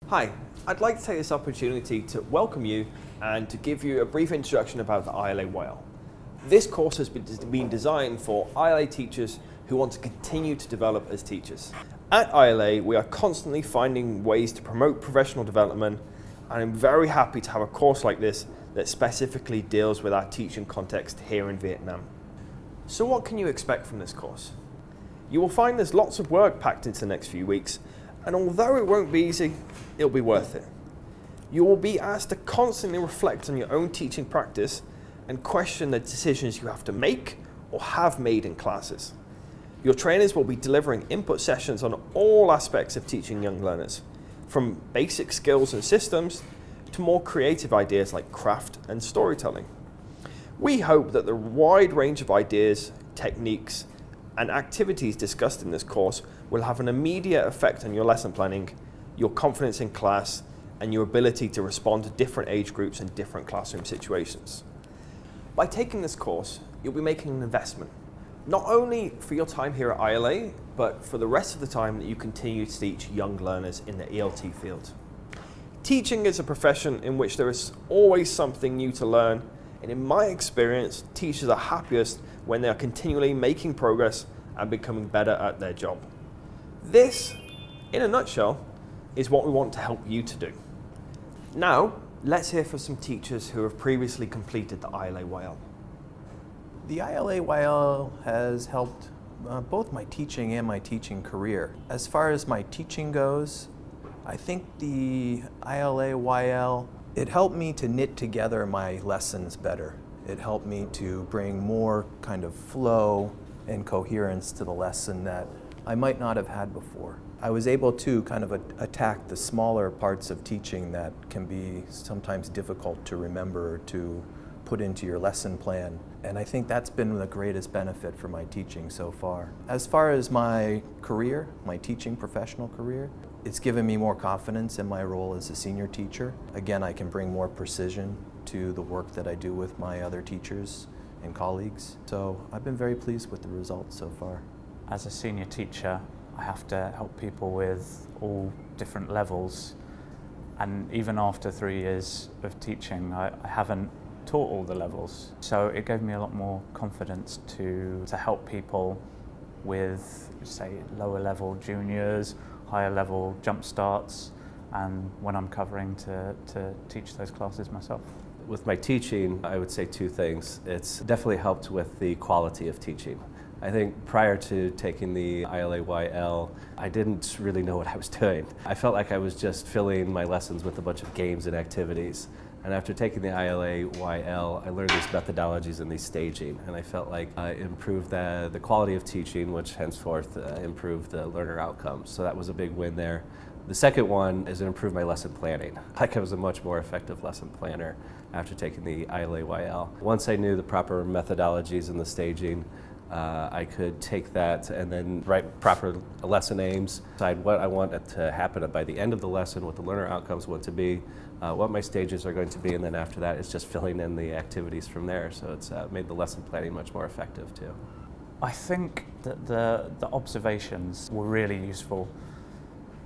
Hi, I'd like to take this opportunity to welcome you and to give you a brief introduction about the ILA YL. This course has been designed for ILA teachers who want to continue to develop as teachers. At ILA, we are constantly finding ways to promote professional development, and I'm very happy to have a course like this that specifically deals with our teaching context here in Vietnam. So what can you expect from this course? You will find there's lots of work packed into the next few weeks, and although it won't be easy, it'll be worth it. You will be asked to constantly reflect on your own teaching practice and question the decisions you have to make or have made in classes. Your trainers will be delivering input sessions on all aspects of teaching young learners, from basic skills and systems to more creative ideas like craft and storytelling. We hope that the wide range of ideas, techniques, and activities discussed in this course will have an immediate effect on your lesson planning, your confidence in class, and your ability to respond to different age groups and different classroom situations. By taking this course, you'll be making an investment, not only for your time here at ILA, but for the rest of the time that you continue to teach young learners in the ELT field. Teaching is a profession in which there is always something new to learn, and in my experience, teachers are happiest when they are continually making progress and becoming better at their job. This, in a nutshell, is what we want to help you to do. Now, let's hear from some teachers who have previously completed the ILA YL. The ILA YL has helped both my teaching and my teaching career. As far as my teaching goes, I think the ILA YL, it helped me to knit together my lessons better. It helped me to bring more kind of flow and coherence to the lesson that I might not have had before. I was able to kind of attack the smaller parts of teaching that can be sometimes difficult to remember or to put into your lesson plan. And I think that's been the greatest benefit for my teaching so far. As far as my career, my teaching professional career, it's given me more confidence in my role as a senior teacher. Again, I can bring more precision to the work that I do with my other teachers and colleagues. So I've been very pleased with the results so far. As a senior teacher, I have to help people with all different levels, and even after 3 years of teaching, I haven't taught all the levels. So it gave me a lot more confidence to help people with, say, lower level juniors, higher level jump starts, and when I'm covering to teach those classes myself. With my teaching, I would say two things. It's definitely helped with the quality of teaching. I think prior to taking the ILA YL, I didn't really know what I was doing. I felt like I was just filling my lessons with a bunch of games and activities. And after taking the ILA YL, I learned these methodologies and these staging, and I felt like I improved the quality of teaching, which henceforth improved the learner outcomes. So that was a big win there. The second one is it improved my lesson planning. I was a much more effective lesson planner after taking the ILA YL. Once I knew the proper methodologies and the staging, I could take that and then write proper lesson aims, decide what I want to happen by the end of the lesson, what the learner outcomes want to be, what my stages are going to be, and then after that it's just filling in the activities from there. So it's made the lesson planning much more effective too. I think that the observations were really useful.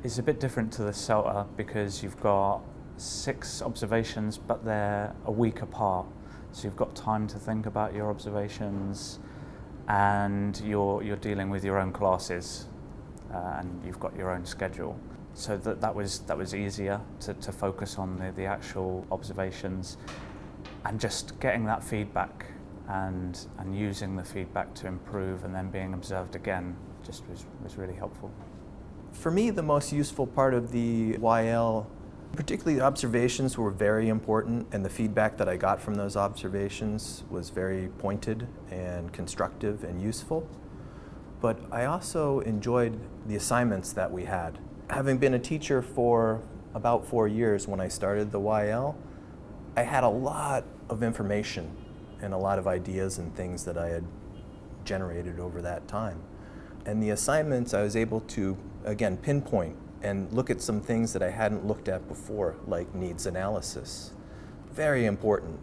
It's a bit different to the CELTA because you've got 6 observations, but they're a week apart. So you've got time to think about your observations, and you're dealing with your own classes, and you've got your own schedule. So that was easier to focus on the actual observations, and just getting that feedback and using the feedback to improve, and then being observed again just was really helpful. For me, the most useful part of the YL, particularly the observations, were very important, and the feedback that I got from those observations was very pointed and constructive and useful. But I also enjoyed the assignments that we had. Having been a teacher for about 4 years when I started the YL, I had a lot of information and a lot of ideas and things that I had generated over that time. And the assignments, I was able to, again, pinpoint and look at some things that I hadn't looked at before, like needs analysis. Very important,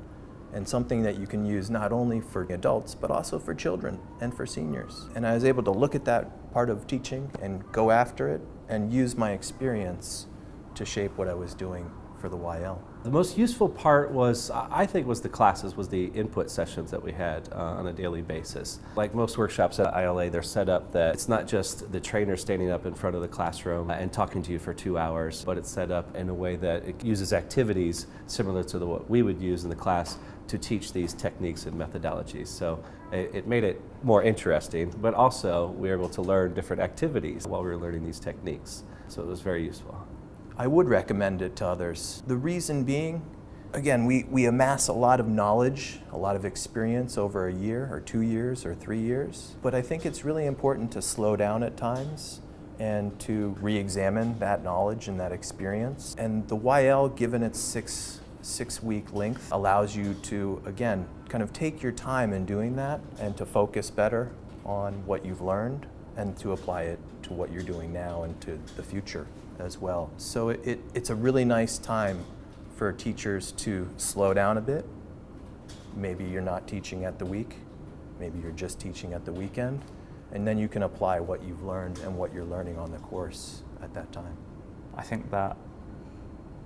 and something that you can use not only for adults, but also for children and for seniors. And I was able to look at that part of teaching and go after it and use my experience to shape what I was doing for the YL. The most useful part was, I think, was the classes, was the input sessions that we had on a daily basis. Like most workshops at ILA, they're set up that it's not just the trainer standing up in front of the classroom and talking to you for 2 hours, but it's set up in a way that it uses activities similar to what we would use in the class to teach these techniques and methodologies. So it made it more interesting, but also we were able to learn different activities while we were learning these techniques. So it was very useful. I would recommend it to others. The reason being, again, we amass a lot of knowledge, a lot of experience over a year or 2 years or 3 years. But I think it's really important to slow down at times and to re-examine that knowledge and that experience. And the YL, given its six-week length, allows you to, again, kind of take your time in doing that and to focus better on what you've learned and to apply it to what you're doing now and to the future as well. So it's a really nice time for teachers to slow down a bit. Maybe you're not teaching at the week, maybe you're just teaching at the weekend, and then you can apply what you've learned and what you're learning on the course at that time. I think that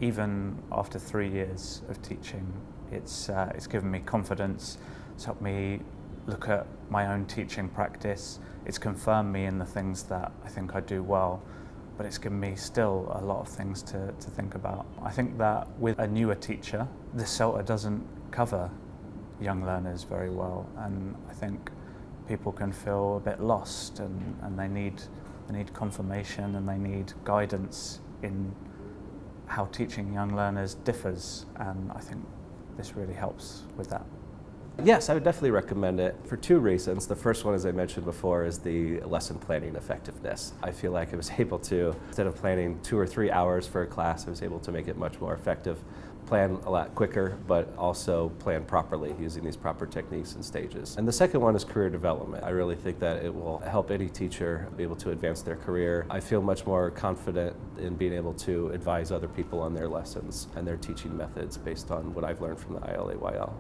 even after 3 years of teaching, it's given me confidence, it's helped me look at my own teaching practice, it's confirmed me in the things that I think I do well, but it's given me still a lot of things to think about. I think that with a newer teacher, the CELTA doesn't cover young learners very well, and I think people can feel a bit lost and they need confirmation and they need guidance in how teaching young learners differs, and I think this really helps with that. Yes, I would definitely recommend it for 2 reasons. The first one, as I mentioned before, is the lesson planning effectiveness. I feel like I was able to, instead of planning 2 or 3 hours for a class, I was able to make it much more effective, plan a lot quicker, but also plan properly using these proper techniques and stages. And the second one is career development. I really think that it will help any teacher be able to advance their career. I feel much more confident in being able to advise other people on their lessons and their teaching methods based on what I've learned from the ILA YL.